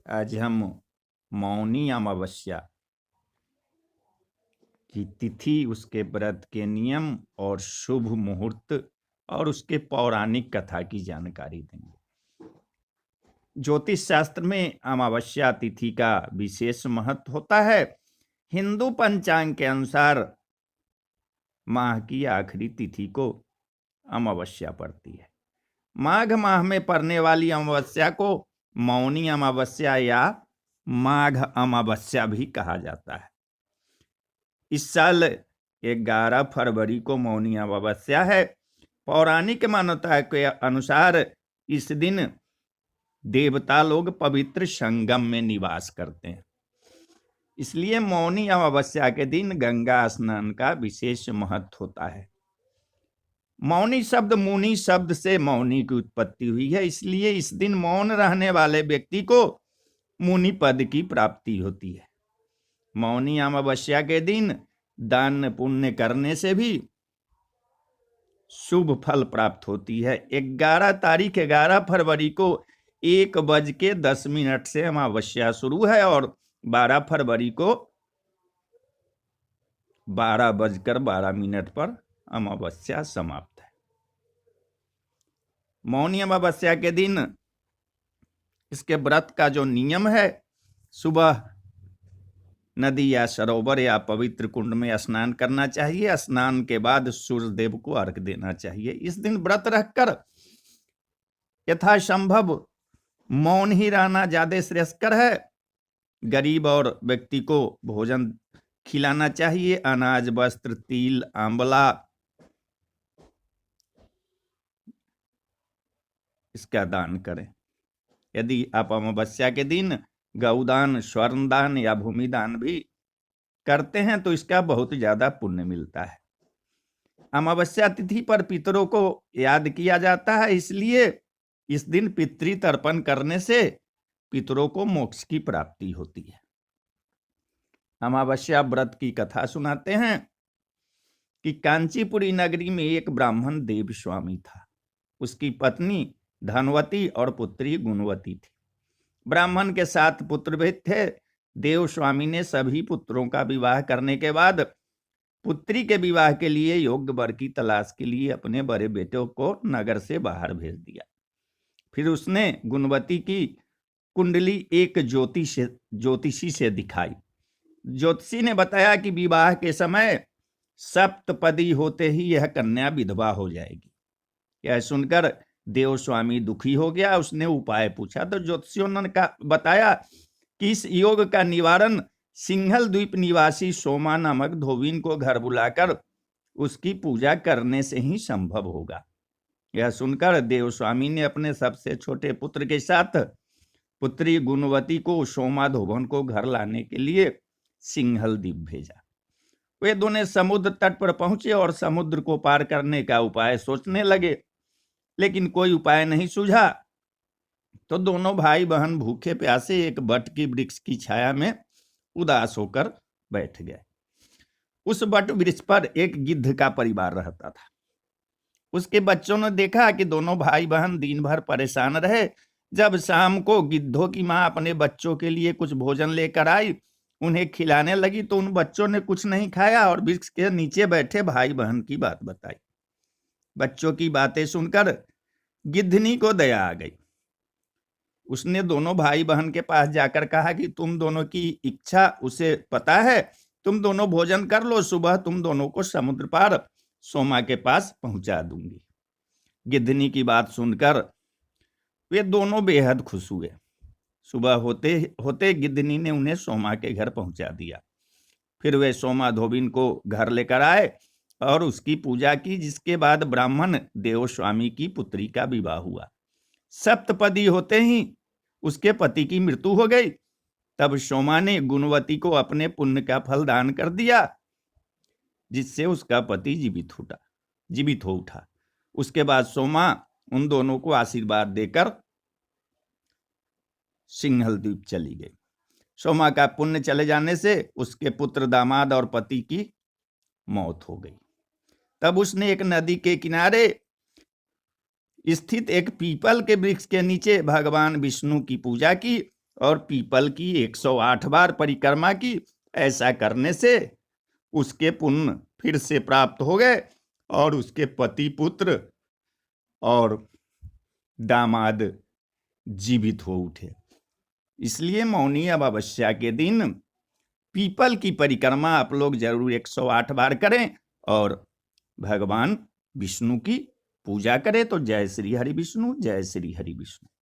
आज हम मौनी अमावस्या की तिथि, उसके व्रत के नियम और शुभ मुहूर्त और उसके पौराणिक कथा की जानकारी देंगे। ज्योतिष शास्त्र में अमावस्या तिथि का विशेष महत्व होता है। हिंदू पंचांग के अनुसार माह की आखिरी तिथि को अमावस्या पड़ती है। माघ माह में पड़ने वाली अमावस्या को मौनी अमावस्या या माघ अमावस्या भी कहा जाता है। इस साल 11 फरवरी को मौनी अमावस्या है। पौराणिक मान्यता के अनुसार इस दिन देवता लोग पवित्र संगम में निवास करते हैं, इसलिए मौनी अमावस्या के दिन गंगा स्नान का विशेष महत्व होता है। मौनी शब्द मुनि शब्द से मौनी की उत्पत्ति हुई है, इसलिए इस दिन मौन रहने वाले व्यक्ति को मुनि पद की प्राप्ति होती है। मौनी अमावस्या के दिन दान पुण्य करने से भी शुभ फल प्राप्त होती है। 11 फरवरी को 1:10 से अमावस्या शुरू है और 12 फरवरी को 12:12 पर अमावस्या समाप्त है। मौनी अमावस्या के दिन इसके व्रत का जो नियम है, सुबह नदी या सरोवर या पवित्र कुंड में स्नान करना चाहिए। स्नान के बाद सूर्य देव को अर्घ देना चाहिए। इस दिन व्रत रखकर यथासंभव मौन ही रहना ज्यादा श्रेयस्कर है। गरीब और व्यक्ति को भोजन खिलाना चाहिए। अनाज, वस्त्र, तिल, आंवला इसका दान करें। यदि आप अमावस्या के दिन गौदान, स्वर्णदान या भूमिदान भी करते हैं तो इसका बहुत ज्यादा पुण्य मिलता है। अमावस्या तिथि पर पितरों को याद किया जाता है, इसलिए इस दिन पितृतर्पण करने से पितरों को मोक्ष की प्राप्ति होती है। अमावस्या व्रत की कथा सुनाते हैं कि कांचीपुरी नगरी में एक ब्राह्मण देव स्वामी था। उसकी पत्नी धनवती और पुत्री गुणवती थी। ब्राह्मण के 7 पुत्र भी थे। देव स्वामी ने सभी पुत्रों का विवाह करने के बाद पुत्री के विवाह के लिए योग्य वर की तलाश के लिए अपने बड़े बेटे को नगर से बाहर भेज दिया। फिर उसने गुणवती की कुंडली एक ज्योतिषी से दिखाई। ज्योतिषी ने बताया कि विवाह के समय सप्तपदी होते ही यह कन्या विधवा हो जाएगी। यह सुनकर देव स्वामी दुखी हो गया। उसने उपाय पूछा तो ज्योतिषियों ने बताया कि इस योग का निवारण सिंघल द्वीप निवासी सोमा नामक धोबिन को घर बुलाकर उसकी पूजा करने से ही संभव होगा। यह सुनकर देव स्वामी ने अपने सबसे छोटे पुत्र के साथ पुत्री गुणवती को सोमा धोबन को घर लाने के लिए सिंघल द्वीप भेजा। वे दोनों समुद्र तट पर पहुंचे और समुद्र को पार करने का उपाय सोचने लगे, लेकिन कोई उपाय नहीं सूझा। तो दोनों भाई बहन भूखे प्यासे एक बट की वृक्ष की छाया में उदास होकर बैठ गए। उस बट वृक्ष पर एक गिद्ध का परिवार रहता था। उसके बच्चों ने देखा कि दोनों भाई बहन दिन भर परेशान रहे। जब शाम को गिद्धों की मां अपने बच्चों के लिए कुछ भोजन लेकर आई, उन्हें खिलाने लगी तो उन बच्चों ने कुछ नहीं खाया और वृक्ष के नीचे बैठे भाई बहन की बात बताई। बच्चों की बातें सुनकर गिद्धनी को दया आ गई। उसने दोनों भाई बहन के पास जाकर कहा कि तुम दोनों की इच्छा उसे पता है, तुम दोनों भोजन कर लो, सुबह तुम दोनों को समुद्र पार सोमा के पास पहुंचा दूंगी। गिद्धनी की बात सुनकर वे दोनों बेहद खुश हुए। सुबह होते होते गिद्धनी ने उन्हें सोमा के घर पहुंचा दिया। फिर वे सोमा धोबिन को घर लेकर आए और उसकी पूजा की, जिसके बाद ब्राह्मण देव स्वामी की पुत्री का विवाह हुआ। सप्तपदी होते ही उसके पति की मृत्यु हो गई। तब सोमा ने गुणवती को अपने पुण्य का फल दान कर दिया, जिससे उसका पति जीवित हो उठा। उसके बाद सोमा उन दोनों को आशीर्वाद देकर सिंघल द्वीप चली गई। सोमा का पुण्य चले जाने से उसके पुत्र, दामाद और पति की मौत हो गई। तब उसने एक नदी के किनारे स्थित एक पीपल के वृक्ष के नीचे भगवान विष्णु की पूजा की और पीपल की 108 बार परिक्रमा की। ऐसा करने से उसके पुण्य फिर से प्राप्त हो गए और उसके पति, पुत्र और दामाद जीवित हो उठे। इसलिए मौनी अमावस्या के दिन पीपल की परिक्रमा आप लोग जरूर 108 बार करें और भगवान विष्णु की पूजा करें। तो जय श्री हरि विष्णु, जय श्री हरि विष्णु।